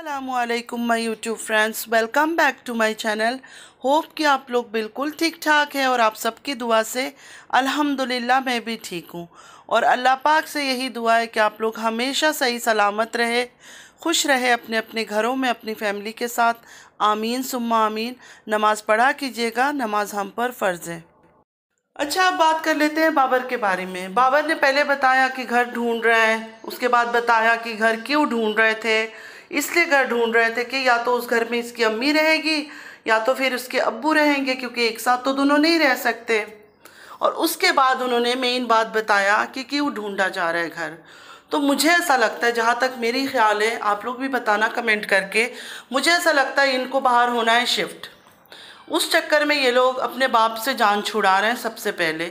अस्सलामुअलैकुम my YouTube friends, welcome back to my channel. Hope कि आप लोग बिल्कुल ठीक ठाक हैं और आप सबकी दुआ से अल्हम्दुलिल्लाह मैं भी ठीक हूँ। और अल्लाह पाक से यही दुआ है कि आप लोग हमेशा सही सलामत रहे, खुश रहे अपने अपने घरों में अपनी फैमिली के साथ। आमीन सुम्मा आमीन। नमाज़ पढ़ा कीजिएगा, नमाज हम पर फ़र्ज़ है। अच्छा, अब बात कर लेते हैं बाबर के बारे में। बाबर ने पहले बताया कि घर ढूंढ रहे हैं, उसके बाद बताया कि घर क्यों ढूंढ रहे थे। इसलिए घर ढूंढ रहे थे कि या तो उस घर में इसकी अम्मी रहेगी या तो फिर उसके अब्बू रहेंगे, क्योंकि एक साथ तो दोनों नहीं रह सकते। और उसके बाद उन्होंने मेन बात बताया कि क्यों ढूंढा जा रहा है घर। तो मुझे ऐसा लगता है, जहाँ तक मेरी ख्याल है, आप लोग भी बताना कमेंट करके, मुझे ऐसा लगता है इनको बाहर होना है शिफ्ट। उस चक्कर में ये लोग अपने बाप से जान छुड़ा रहे हैं सबसे पहले,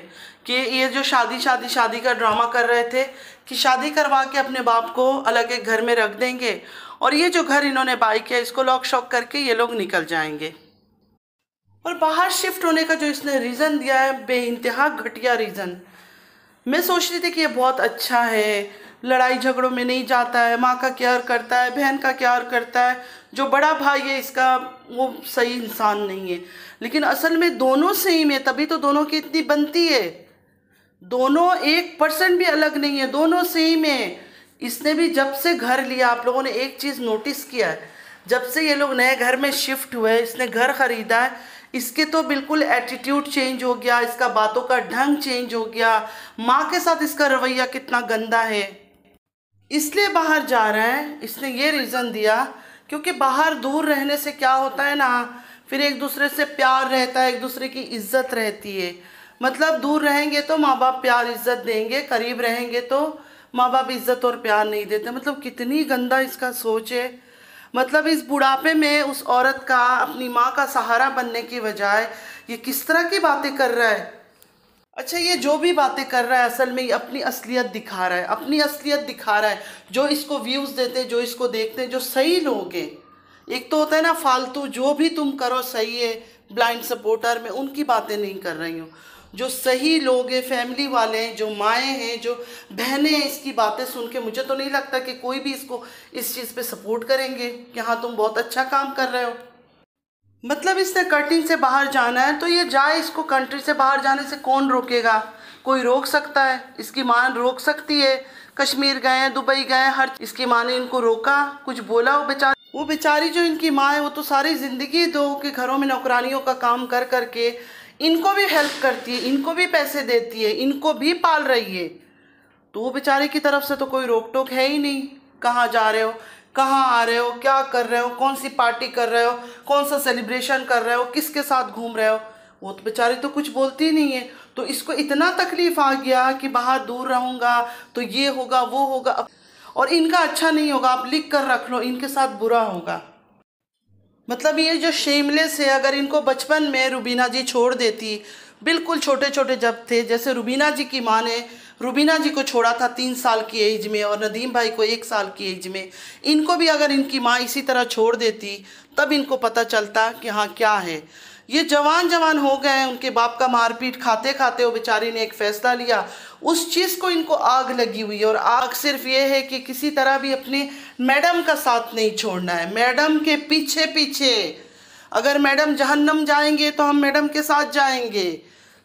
कि ये जो शादी का ड्रामा कर रहे थे कि शादी करवा के अपने बाप को अलग एक घर में रख देंगे और ये जो घर इन्होंने बाई किया इसको लॉक शॉक करके ये लोग निकल जाएंगे। और बाहर शिफ्ट होने का जो इसने रीज़न दिया है, बेइंतहा घटिया रीज़न। मैं सोच रही थी कि ये बहुत अच्छा है, लड़ाई झगड़ों में नहीं जाता है, माँ का केयर करता है, बहन का केयर करता है, जो बड़ा भाई है इसका वो सही इंसान नहीं है। लेकिन असल में दोनों सेम है, तभी तो दोनों की इतनी बनती है। दोनों 1% भी अलग नहीं है, दोनों सेम है। इसने भी जब से घर लिया, आप लोगों ने एक चीज़ नोटिस किया है, जब से ये लोग नए घर में शिफ्ट हुए, इसने घर ख़रीदा है, इसके तो बिल्कुल एटीट्यूड चेंज हो गया, इसका बातों का ढंग चेंज हो गया। माँ के साथ इसका रवैया कितना गंदा है। इसलिए बाहर जा रहा है, इसने ये रीज़न दिया क्योंकि बाहर दूर रहने से क्या होता है ना, फिर एक दूसरे से प्यार रहता है, एक दूसरे की इज्जत रहती है। मतलब दूर रहेंगे तो माँ बाप प्यार इज्जत देंगे, करीब रहेंगे तो माँ बाप इज्जत और प्यार नहीं देते। मतलब कितनी गंदा इसका सोच है। मतलब इस बुढ़ापे में उस औरत का अपनी माँ का सहारा बनने की बजाय ये किस तरह की बातें कर रहा है। अच्छा, ये जो भी बातें कर रहा है असल में ये अपनी असलियत दिखा रहा है, अपनी असलियत दिखा रहा है। जो इसको व्यूज़ देते हैं, जो इसको देखते हैं, जो सही लोग हैं, एक तो होता है ना फालतू, जो भी तुम करो सही है, ब्लाइंड सपोर्टर, मैं उनकी बातें नहीं कर रही हूँ। जो सही लोग हैं, फैमिली वाले हैं, जो माएँ हैं, जो बहनें हैं, इसकी बातें सुन के मुझे तो नहीं लगता कि कोई भी इसको इस चीज़ पे सपोर्ट करेंगे कि हाँ तुम बहुत अच्छा काम कर रहे हो। मतलब इसने कंट्री से बाहर जाना है तो ये जाए, इसको कंट्री से बाहर जाने से कौन रोकेगा? कोई रोक सकता है? इसकी माँ रोक सकती है। कश्मीर गए हैं, दुबई गए हैं, हर इसकी माँ ने इनको रोका, कुछ बोला? वो बेचारी जो इनकी माँ है वो तो सारी ज़िंदगी दो के घरों में नौकरानियों का काम कर करके इनको भी हेल्प करती है, इनको भी पैसे देती है, इनको भी पाल रही है। तो वो बेचारे की तरफ से तो कोई रोक टोक है ही नहीं। कहाँ जा रहे हो, कहाँ आ रहे हो, क्या कर रहे हो, कौन सी पार्टी कर रहे हो, कौन सा सेलिब्रेशन कर रहे हो, किसके साथ घूम रहे हो, वो तो बेचारी तो कुछ बोलती ही नहीं है। तो इसको इतना तकलीफ आ गया कि बाहर दूर रहूँगा तो ये होगा वो होगा, और इनका अच्छा नहीं होगा, आप लिख कर रख लो, इनके साथ बुरा होगा। मतलब ये जो शेमलेस है, अगर इनको बचपन में रुबीना जी छोड़ देती, बिल्कुल छोटे छोटे जब थे, जैसे रुबीना जी की माँ ने रुबीना जी को छोड़ा था 3 साल की एज में और नदीम भाई को 1 साल की एज में, इनको भी अगर इनकी माँ इसी तरह छोड़ देती तब इनको पता चलता कि हाँ क्या है। ये जवान जवान हो गए हैं, उनके बाप का मारपीट खाते खाते वो बेचारी ने एक फ़ैसला लिया, उस चीज़ को इनको आग लगी हुई है। और आग सिर्फ ये है कि किसी तरह भी अपनी मैडम का साथ नहीं छोड़ना है, मैडम के पीछे पीछे। अगर मैडम जहन्नम जाएंगे तो हम मैडम के साथ जाएंगे।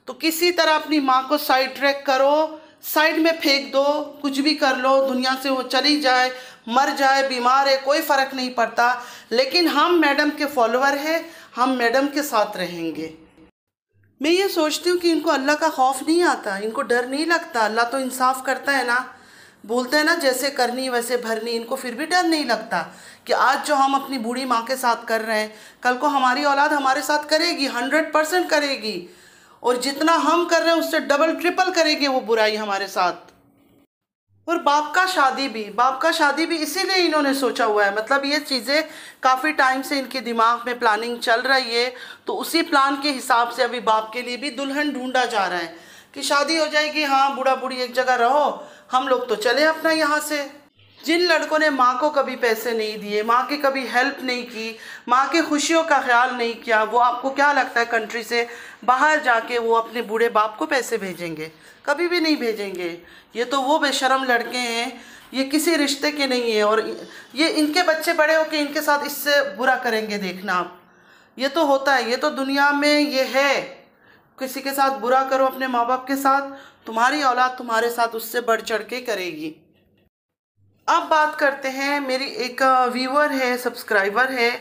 तो किसी तरह अपनी माँ को साइड ट्रैक करो, साइड में फेंक दो, कुछ भी कर लो, दुनिया से वो चली जाए, मर जाए, बीमार है, कोई फ़र्क नहीं पड़ता, लेकिन हम मैडम के फॉलोअर हैं, हम मैडम के साथ रहेंगे। मैं ये सोचती हूँ कि इनको अल्लाह का खौफ नहीं आता, इनको डर नहीं लगता। अल्लाह तो इंसाफ करता है ना, बोलते हैं ना जैसे करनी वैसे भरनी। इनको फिर भी डर नहीं लगता कि आज जो हम अपनी बूढ़ी माँ के साथ कर रहे हैं, कल को हमारी औलाद हमारे साथ करेगी, 100% करेगी, और जितना हम कर रहे हैं उससे डबल ट्रिपल करेंगे वो बुराई हमारे साथ। और बाप का शादी भी इसीलिए इन्होंने सोचा हुआ है। मतलब ये चीज़ें काफ़ी टाइम से इनके दिमाग में प्लानिंग चल रही है, तो उसी प्लान के हिसाब से अभी बाप के लिए भी दुल्हन ढूंढा जा रहा है कि शादी हो जाएगी, हाँ बूढ़ा बूढ़ी एक जगह रहो, हम लोग तो चले अपना यहाँ से। जिन लड़कों ने माँ को कभी पैसे नहीं दिए, माँ की कभी हेल्प नहीं की, माँ की खुशियों का ख्याल नहीं किया, वो आपको क्या लगता है कंट्री से बाहर जाके वो अपने बूढ़े बाप को पैसे भेजेंगे? कभी भी नहीं भेजेंगे। ये तो वो बेशर्म लड़के हैं ये किसी रिश्ते के नहीं है। और ये इनके बच्चे बड़े होकर इनके साथ इससे बुरा करेंगे, देखना आप। ये तो होता है, ये तो दुनिया में ये है। किसी के साथ बुरा करो अपने माँ बाप के साथ, तुम्हारी औलाद तुम्हारे साथ उससे बढ़ चढ़ के करेगी। अब बात करते हैं, मेरी एक व्यूअर है, सब्सक्राइबर है,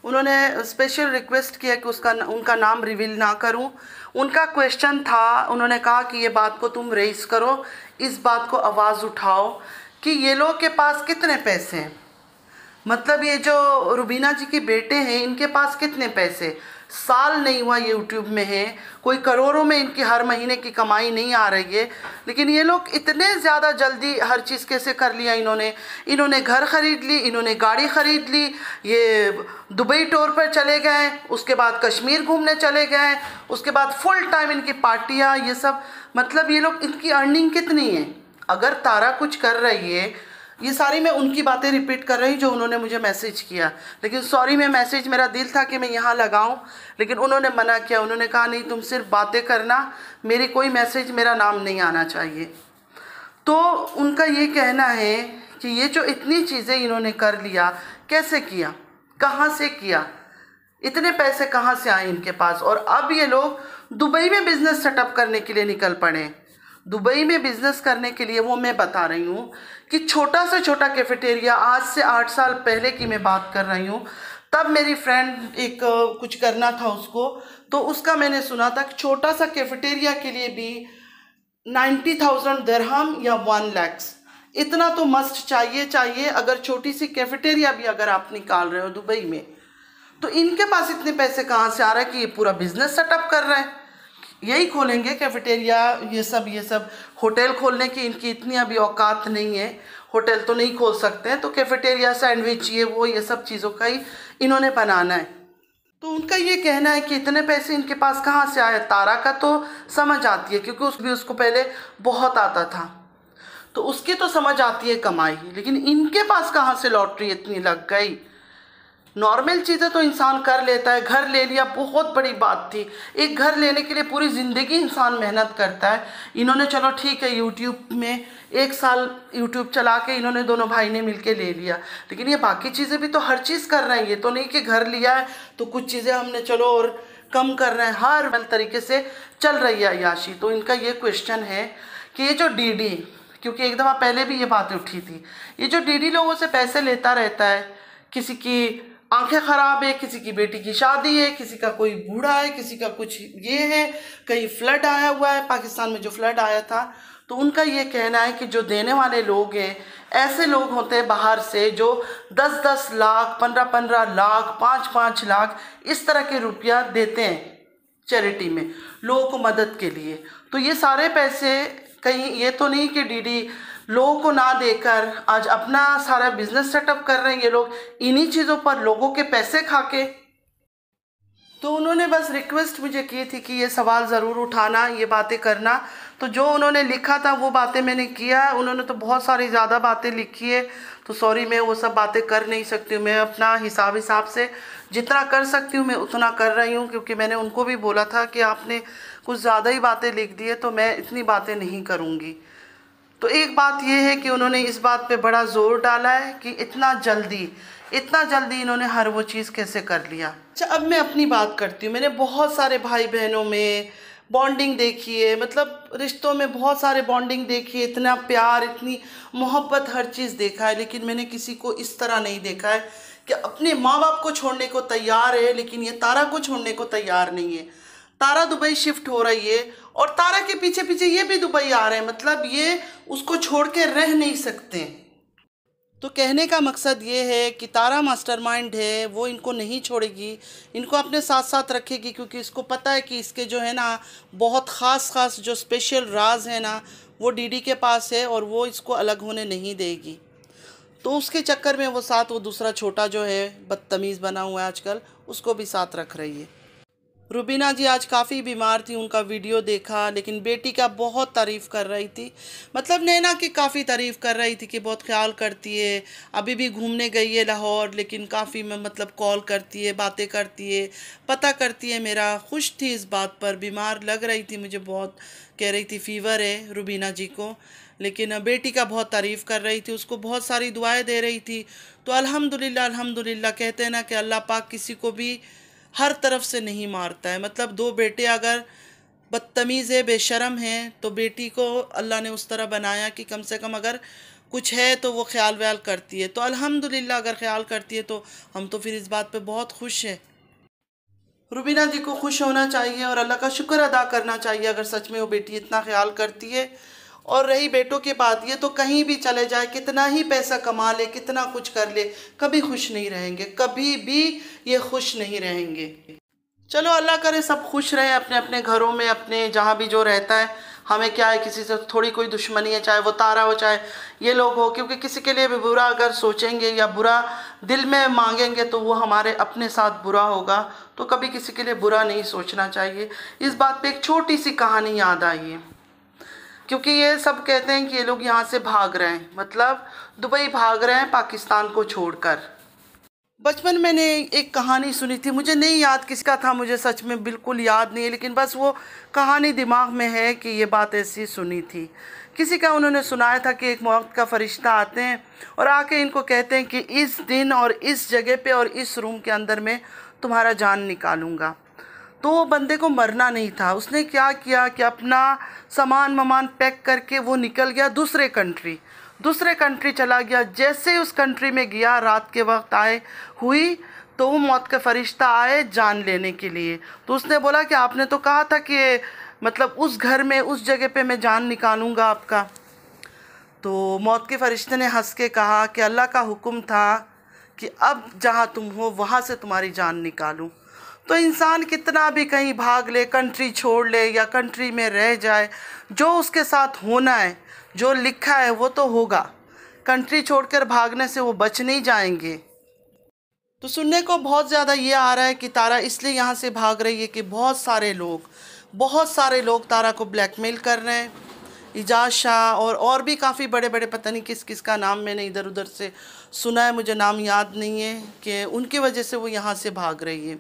उन्होंने स्पेशल रिक्वेस्ट किया कि उनका नाम रिवील ना करूं। उनका क्वेश्चन था, उन्होंने कहा कि ये बात को तुम रेस करो, इस बात को आवाज़ उठाओ कि ये लोग के पास कितने पैसे हैं। मतलब ये जो रुबीना जी के बेटे हैं, इनके पास कितने पैसे, साल नहीं हुआ ये यूट्यूब में है, कोई करोड़ों में इनकी हर महीने की कमाई नहीं आ रही है, लेकिन ये लोग इतने ज़्यादा जल्दी हर चीज़ कैसे कर लिया इन्होंने घर ख़रीद ली, इन्होंने गाड़ी ख़रीद ली, ये दुबई टूर पर चले गए, उसके बाद कश्मीर घूमने चले गए, उसके बाद फुल टाइम इनकी पार्टियाँ, ये सब। मतलब ये लोग, इनकी अर्निंग कितनी है। अगर तारा कुछ कर रही है, ये सारी मैं उनकी बातें रिपीट कर रही जो उन्होंने मुझे मैसेज किया, लेकिन सॉरी, मैं मैसेज, मेरा दिल था कि मैं यहाँ लगाऊं, लेकिन उन्होंने मना किया। उन्होंने कहा नहीं, तुम सिर्फ बातें करना, मेरी कोई मैसेज, मेरा नाम नहीं आना चाहिए। तो उनका ये कहना है कि ये जो इतनी चीज़ें इन्होंने कर लिया, कैसे किया, कहाँ से किया, इतने पैसे कहाँ से आए इनके पास। और अब ये लोग दुबई में बिज़नेस सेटअप करने के लिए निकल पड़े। दुबई में बिज़नेस करने के लिए, वो मैं बता रही हूँ कि छोटा से छोटा कैफेटेरिया, आज से 8 साल पहले की मैं बात कर रही हूँ, तब मेरी फ्रेंड एक कुछ करना था उसको, तो उसका मैंने सुना था कि छोटा सा कैफेटेरिया के लिए भी 90,000 दिरहम या 1 लाख, इतना तो मस्ट चाहिए। अगर छोटी सी कैफेटेरिया भी अगर आप निकाल रहे हो दुबई में, तो इनके पास इतने पैसे कहाँ से आ रहा है कि ये पूरा बिजनेस सेटअप कर रहे हैं। यही खोलेंगे कैफेटेरिया, ये सब होटल खोलने की इनकी इतनी अभी औकात नहीं है, होटल तो नहीं खोल सकते हैं, तो कैफेटेरिया, सैंडविच, ये सब चीज़ों का ही इन्होंने बनाना है। तो उनका ये कहना है कि इतने पैसे इनके पास कहाँ से आए। तारा का तो समझ आती है, क्योंकि उसको पहले बहुत आता था, तो उसकी तो समझ आती है कमाई, लेकिन इनके पास कहाँ से लॉटरी इतनी लग गई। नॉर्मल चीज़ें तो इंसान कर लेता है, घर ले लिया, बहुत बड़ी बात थी। एक घर लेने के लिए पूरी ज़िंदगी इंसान मेहनत करता है। इन्होंने चलो ठीक है, यूट्यूब में 1 साल यूट्यूब चला के इन्होंने दोनों भाई ने मिलके ले लिया, लेकिन ये बाकी चीज़ें भी तो हर चीज़ कर रहे हैं। ये तो नहीं कि घर लिया है तो कुछ चीज़ें हमने चलो और कम कर रहे हैं, हर तरीके से चल रही है अय्याशी। तो इनका ये क्वेश्चन है कि ये जो डीडी, क्योंकि एक दफ़ा पहले भी ये बातें उठी थी, ये जो डीडी लोगों से पैसे लेता रहता है, किसी की आंखें ख़राब है, किसी की बेटी की शादी है, किसी का कोई बूढ़ा है, किसी का कुछ ये है, कहीं फ्लड आया हुआ है, पाकिस्तान में जो फ्लड आया था, तो उनका ये कहना है कि जो देने वाले लोग हैं, ऐसे लोग होते हैं बाहर से जो 10-10 लाख, 15-15 लाख, 5-5 लाख इस तरह के रुपया देते हैं चैरिटी में लोगों को मदद के लिए। तो ये सारे पैसे कहीं, ये तो नहीं कि डीडी लोगों को ना देकर आज अपना सारा बिजनेस सेटअप कर रहे हैं ये लोग, इन्हीं चीज़ों पर लोगों के पैसे खा के। तो उन्होंने बस रिक्वेस्ट मुझे की थी कि ये सवाल ज़रूर उठाना, ये बातें करना। तो जो उन्होंने लिखा था वो बातें मैंने किया। उन्होंने तो बहुत सारी ज़्यादा बातें लिखी है, तो सॉरी, मैं वो सब बातें कर नहीं सकती हूँ। मैं अपना हिसाब से जितना कर सकती हूँ मैं उतना कर रही हूँ, क्योंकि मैंने उनको भी बोला था कि आपने कुछ ज़्यादा ही बातें लिख दी है, तो मैं इतनी बातें नहीं करूँगी। तो एक बात यह है कि उन्होंने इस बात पे बड़ा ज़ोर डाला है कि इतना जल्दी इन्होंने हर वो चीज़ कैसे कर लिया। अच्छा, अब मैं अपनी बात करती हूँ। मैंने बहुत सारे भाई बहनों में बॉन्डिंग देखी है, मतलब रिश्तों में बहुत सारे बॉन्डिंग देखी है, इतना प्यार, इतनी मोहब्बत, हर चीज़ देखा है, लेकिन मैंने किसी को इस तरह नहीं देखा है कि अपने माँ बाप को छोड़ने को तैयार है, लेकिन ये तारा को छोड़ने को तैयार नहीं है। तारा दुबई शिफ्ट हो रही है और तारा के पीछे पीछे ये भी दुबई आ रहे हैं, मतलब ये उसको छोड़ के रह नहीं सकते। तो कहने का मकसद ये है कि तारा मास्टरमाइंड है, वो इनको नहीं छोड़ेगी, इनको अपने साथ साथ रखेगी, क्योंकि इसको पता है कि इसके जो है ना बहुत ख़ास जो स्पेशल राज है ना वो डीडी के पास है, और वो इसको अलग होने नहीं देगी। तो उसके चक्कर में वो दूसरा छोटा जो है बदतमीज़ बना हुआ है आजकल, उसको भी साथ रख रही है। रुबीना जी आज काफ़ी बीमार थी, उनका वीडियो देखा, लेकिन बेटी का बहुत तारीफ़ कर रही थी, मतलब नैना की काफ़ी तारीफ़ कर रही थी कि बहुत ख्याल करती है, अभी भी घूमने गई है लाहौर, लेकिन काफ़ी मतलब कॉल करती है, बातें करती है, पता करती है मेरा। खुश थी इस बात पर, बीमार लग रही थी मुझे बहुत, कह रही थी फ़ीवर है रुबीना जी को, लेकिन बेटी का बहुत तारीफ़ कर रही थी, उसको बहुत सारी दुआएं दे रही थी। तो अल्हम्दुलिल्लाह अल्हम्दुलिल्लाह, कहते हैं ना कि अल्लाह पाक किसी को भी हर तरफ से नहीं मारता है। मतलब दो बेटे अगर बदतमीज़ है, बेशरम है, तो बेटी को अल्लाह ने उस तरह बनाया कि कम से कम अगर कुछ है तो वो ख्याल व्याल करती है। तो अल्हम्दुलिल्लाह अगर ख्याल करती है तो हम तो फिर इस बात पे बहुत खुश हैं। रुबीना जी को खुश होना चाहिए और अल्लाह का शुक्र अदा करना चाहिए अगर सच में वो बेटी इतना ख्याल करती है। और रही बेटों की बात, ये तो कहीं भी चले जाए, कितना ही पैसा कमा ले, कितना कुछ कर ले, कभी खुश नहीं रहेंगे, कभी भी ये खुश नहीं रहेंगे। चलो अल्लाह करे सब खुश रहे अपने अपने घरों में, अपने जहाँ भी जो रहता है। हमें क्या है, किसी से थोड़ी कोई दुश्मनी है, चाहे वो तारा हो चाहे ये लोग हो, क्योंकि किसी के लिए भी बुरा अगर सोचेंगे या बुरा दिल में मांगेंगे तो वो हमारे अपने साथ बुरा होगा। तो कभी किसी के लिए बुरा नहीं सोचना चाहिए। इस बात पे एक छोटी सी कहानी याद आई है, क्योंकि ये सब कहते हैं कि ये लोग यहाँ से भाग रहे हैं, मतलब दुबई भाग रहे हैं पाकिस्तान को छोड़कर। बचपन में मैंने एक कहानी सुनी थी, मुझे नहीं याद किसका था, मुझे सच में बिल्कुल याद नहीं है, लेकिन बस वो कहानी दिमाग में है कि ये बात ऐसी सुनी थी। किसी का उन्होंने सुनाया था कि एक मौत का फरिश्ता आते हैं और आके इनको कहते हैं कि इस दिन और इस जगह पे और इस रूम के अंदर में तुम्हारा जान निकालूंगा। तो वो बंदे को मरना नहीं था, उसने क्या किया कि अपना सामान वामान पैक करके वो निकल गया दूसरे कंट्री चला गया। जैसे ही उस कंट्री में गया, रात के वक्त हुई तो वो मौत के फरिश्ता आए जान लेने के लिए। तो उसने बोला कि आपने तो कहा था कि मतलब उस घर में उस जगह पे मैं जान निकालूंगा आपका। तो मौत के फरिश्ते ने हंस के कहा कि अल्लाह का हुक्म था कि अब जहाँ तुम हो वहाँ से तुम्हारी जान निकालूं। तो इंसान कितना भी कहीं भाग ले, कंट्री छोड़ ले या कंट्री में रह जाए, जो उसके साथ होना है, जो लिखा है वो तो होगा। कंट्री छोड़कर भागने से वो बच नहीं जाएंगे। तो सुनने को बहुत ज़्यादा ये आ रहा है कि तारा इसलिए यहाँ से भाग रही है कि बहुत सारे लोग तारा को ब्लैकमेल कर रहे हैं। इजाज़ शाह और भी काफ़ी बड़े बड़े, पता नहीं किस किस का नाम मैंने इधर उधर से सुना है, मुझे नाम याद नहीं है, कि उनकी वजह से वो यहाँ से भाग रही है।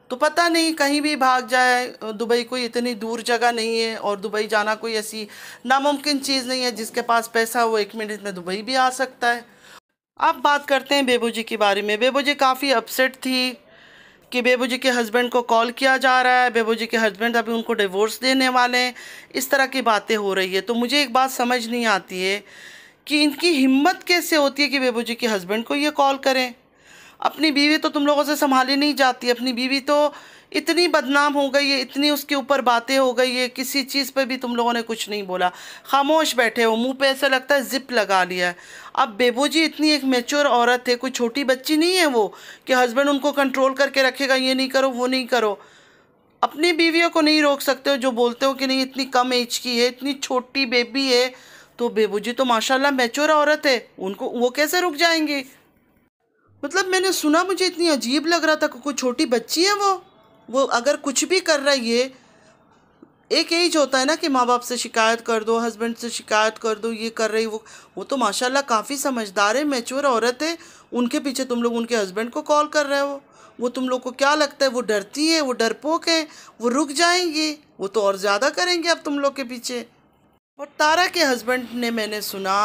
तो पता नहीं कहीं भी भाग जाए, दुबई कोई इतनी दूर जगह नहीं है और दुबई जाना कोई ऐसी नामुमकिन चीज़ नहीं है। जिसके पास पैसा वो 1 मिनट में दुबई भी आ सकता है। अब बात करते हैं बेबू जी के बारे में। बेबू जी काफ़ी अपसेट थी कि बेबू जी के हस्बैंड को कॉल किया जा रहा है, बेबू जी के हस्बैंड अभी उनको डिवोर्स देने वाले हैं, इस तरह की बातें हो रही है। तो मुझे एक बात समझ नहीं आती है कि इनकी हिम्मत कैसे होती है कि बेबू जी के हस्बैंड को ये कॉल करें। अपनी बीवी तो तुम लोगों से संभाली नहीं जाती, अपनी बीवी तो इतनी बदनाम हो गई है, इतनी उसके ऊपर बातें हो गई है, किसी चीज़ पे भी तुम लोगों ने कुछ नहीं बोला, खामोश बैठे हो, मुंह पे ऐसा लगता है जिप लगा लिया है। अब बेबू जी इतनी एक मैच्योर औरत है, कोई छोटी बच्ची नहीं है वो कि हस्बैंड उनको कंट्रोल करके रखेगा, ये नहीं करो वो नहीं करो। अपनी बीवियों को नहीं रोक सकते हो, जो बोलते हो कि नहीं इतनी कम एज की है, इतनी छोटी बेबी है। तो बेबू जी तो माशाल्लाह मैच्योर औरत है, उनको वो कैसे रुक जाएंगे। मतलब मैंने सुना, मुझे इतनी अजीब लग रहा था कि कोई छोटी बच्ची है वो अगर कुछ भी कर रही है। एक एज होता है ना कि माँ बाप से शिकायत कर दो, हस्बैंड से शिकायत कर दो, ये कर रही वो तो माशाल्लाह काफ़ी समझदार है, मैच्योर औरत है। उनके पीछे तुम लोग उनके हस्बैंड को कॉल कर रहे हो। वो तुम लोग को क्या लगता है वो डरती है, वो डरपोक है, वो रुक जाएंगी? वो तो और ज़्यादा करेंगे अब तुम लोग के पीछे। और तारा के हस्बैंड ने मैंने सुना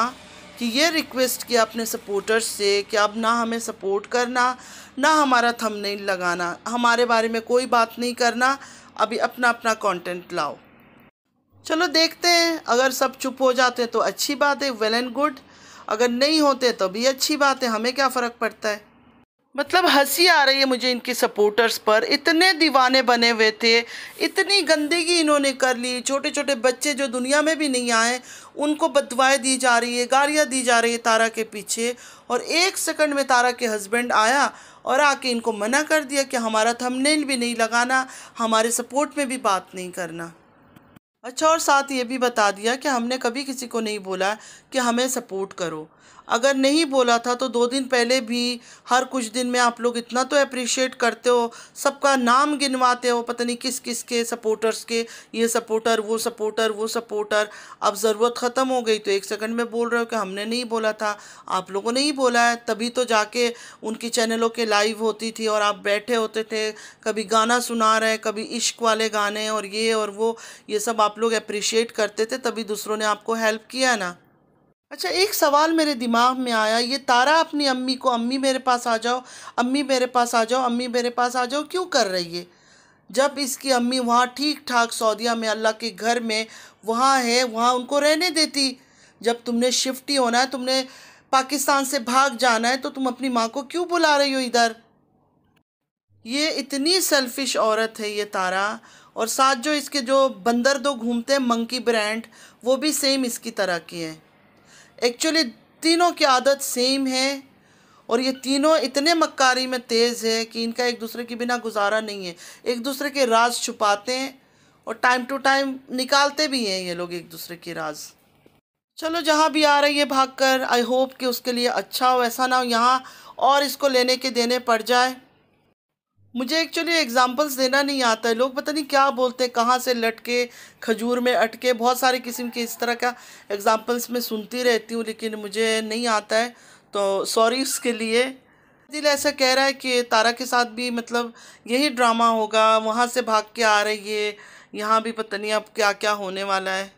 कि ये रिक्वेस्ट किया अपने सपोर्टर्स से कि अब ना हमें सपोर्ट करना, ना हमारा थंबनेल लगाना, हमारे बारे में कोई बात नहीं करना, अभी अपना अपना कंटेंट लाओ। चलो देखते हैं, अगर सब चुप हो जाते हैं तो अच्छी बात है, वेल एंड गुड। अगर नहीं होते तो भी अच्छी बात है, हमें क्या फ़र्क पड़ता है। मतलब हंसी आ रही है मुझे इनके सपोर्टर्स पर, इतने दीवाने बने हुए थे, इतनी गंदगी इन्होंने कर ली। छोटे छोटे बच्चे जो दुनिया में भी नहीं आए उनको बददुआएं दी जा रही है, गालियाँ दी जा रही है तारा के पीछे। और 1 सेकंड में तारा के हस्बैंड आया और आके इनको मना कर दिया कि हमारा थंबनेल भी नहीं लगाना, हमारे सपोर्ट में भी बात नहीं करना। अच्छा, और साथ ये भी बता दिया कि हमने कभी किसी को नहीं बोला कि हमें सपोर्ट करो। अगर नहीं बोला था तो 2 दिन पहले भी हर कुछ दिन में आप लोग इतना तो अप्रिशिएट करते हो, सबका नाम गिनवाते हो, पता नहीं किस किस के सपोर्टर्स के, ये सपोर्टर वो सपोर्टर वो सपोर्टर। अब ज़रूरत ख़त्म हो गई तो 1 सेकंड में बोल रहे हो कि हमने नहीं बोला था, आप लोगों ने ही बोला है। तभी तो जाके उनकी चैनलों के लाइव होती थी और आप बैठे होते थे, कभी गाना सुना रहे, कभी इश्क वाले गाने और ये और वो, ये सब आप लोग अप्रिशिएट करते थे, तभी दूसरों ने आपको हेल्प किया ना। अच्छा, एक सवाल मेरे दिमाग में आया, ये तारा अपनी अम्मी को अम्मी मेरे पास आ जाओ, अम्मी मेरे पास आ जाओ, अम्मी मेरे पास आ जाओ क्यों कर रही है? जब इसकी अम्मी वहाँ ठीक ठाक सऊदीया में अल्लाह के घर में वहाँ है, वहाँ उनको रहने देती। जब तुमने शिफ्ट ही होना है, तुमने पाकिस्तान से भाग जाना है, तो तुम अपनी माँ को क्यों बुला रही हो इधर? ये इतनी सेल्फिश औरत है ये तारा। और साथ जो इसके जो बंदर दो घूमते हैं मंकी ब्रांड, वो भी सेम इसकी तरह की हैं। एक्चुअली तीनों की आदत सेम है और ये तीनों इतने मक्कारी में तेज़ है कि इनका एक दूसरे के बिना गुजारा नहीं है। एक दूसरे के राज छुपाते हैं और टाइम टू टाइम निकालते भी हैं ये लोग एक दूसरे के राज। चलो, जहाँ भी आ रही है भागकर, आई होप कि उसके लिए अच्छा हो, ऐसा ना हो यहाँ और इसको लेने के देने पड़ जाए। मुझे एक्चुअली एग्जांपल्स देना नहीं आता है, लोग पता नहीं क्या बोलते हैं, कहाँ से लटके खजूर में अटके, बहुत सारे किस्म के इस तरह का एग्जांपल्स मैं सुनती रहती हूँ, लेकिन मुझे नहीं आता है, तो सॉरी उसके लिए। दिल ऐसा कह रहा है कि तारा के साथ भी मतलब यही ड्रामा होगा, वहाँ से भाग के आ रही है, यहाँ भी पता नहीं अब क्या क्या होने वाला है।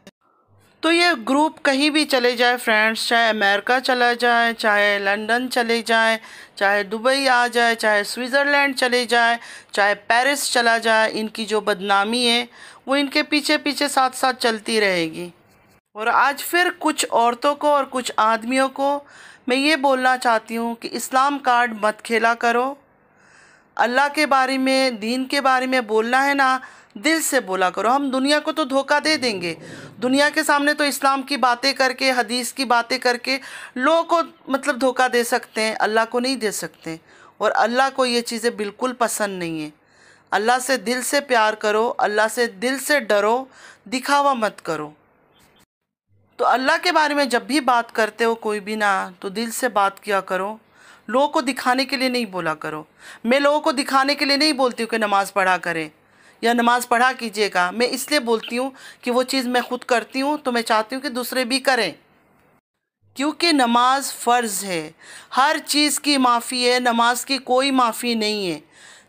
तो ये ग्रुप कहीं भी चले जाए फ्रेंड्स, चाहे अमेरिका चला जाए, चाहे लंदन चले जाए, चाहे दुबई आ जाए, चाहे स्विट्ज़रलैंड चले जाए, चाहे पेरिस चला जाए, इनकी जो बदनामी है वो इनके पीछे पीछे साथ साथ चलती रहेगी। और आज फिर कुछ औरतों को और कुछ आदमियों को मैं ये बोलना चाहती हूँ कि इस्लाम कार्ड मत खेला करो। अल्लाह के बारे में, दीन के बारे में बोलना है ना, दिल से बोला करो। हम दुनिया को तो धोखा दे देंगे, दुनिया के सामने तो इस्लाम की बातें करके, हदीस की बातें करके लोगों को मतलब धोखा दे सकते हैं, अल्लाह को नहीं दे सकते। और अल्लाह को ये चीज़ें बिल्कुल पसंद नहीं है। अल्लाह से दिल से प्यार करो, अल्लाह से दिल से डरो, दिखावा मत करो। तो अल्लाह के बारे में जब भी बात करते हो कोई भी ना, तो दिल से बात किया करो, लोगों को दिखाने के लिए नहीं बोला करो। मैं लोगों को दिखाने के लिए नहीं बोलती हूँ कि नमाज़ पढ़ा करें या नमाज़ पढ़ा कीजिएगा, मैं इसलिए बोलती हूँ कि वो चीज़ मैं खुद करती हूँ तो मैं चाहती हूँ कि दूसरे भी करें, क्योंकि नमाज फ़र्ज़ है। हर चीज़ की माफ़ी है, नमाज की कोई माफ़ी नहीं है।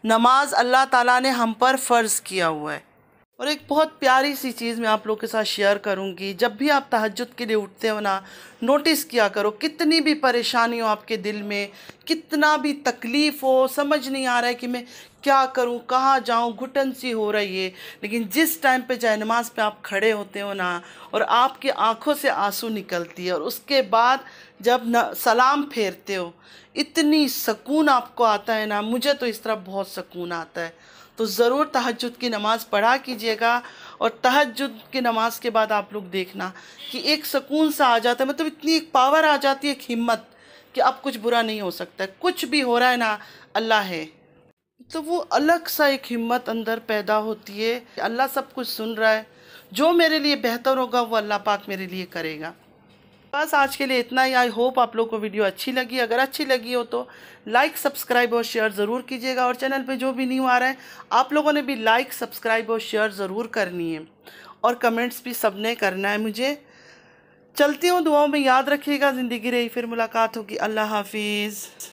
नमाज अल्लाह ताला ने हम पर फ़र्ज़ किया हुआ है। और एक बहुत प्यारी सी चीज़ मैं आप लोगों के साथ शेयर करूंगी, जब भी आप तहज्जुद के लिए उठते हो ना, नोटिस किया करो, कितनी भी परेशानी हो आपके दिल में, कितना भी तकलीफ़ हो, समझ नहीं आ रहा है कि मैं क्या करूं, कहाँ जाऊं, घुटन सी हो रही है, लेकिन जिस टाइम पे जाए नमाज पे आप खड़े होते हो ना और आपकी आंखों से आंसू निकलती है और उसके बाद जब न सलाम फेरते हो, इतनी सुकून आपको आता है ना, मुझे तो इस तरह बहुत सुकून आता है। तो ज़रूर तहज्जुद की नमाज़ पढ़ा कीजिएगा। और तहज्जुद की नमाज़ के बाद आप लोग देखना कि एक सुकून सा आ जाता है, मतलब इतनी एक पावर आ जाती है, एक हिम्मत कि अब कुछ बुरा नहीं हो सकता है, कुछ भी हो रहा है ना, अल्लाह है। तो वो अलग सा एक हिम्मत अंदर पैदा होती है, अल्लाह सब कुछ सुन रहा है, जो मेरे लिए बेहतर होगा वो अल्लाह पाक मेरे लिए करेगा। बस आज के लिए इतना ही। आई होप आप लोग को वीडियो अच्छी लगी। अगर अच्छी लगी हो तो लाइक, सब्सक्राइब और शेयर ज़रूर कीजिएगा। और चैनल पे जो भी न्यू आ रहा है, आप लोगों ने भी लाइक, सब्सक्राइब और शेयर ज़रूर करनी है और कमेंट्स भी सबने करना है। मुझे चलती हूँ, दुआओं में याद रखिएगा। ज़िंदगी रही फिर मुलाकात होगी। अल्लाह हाफिज़।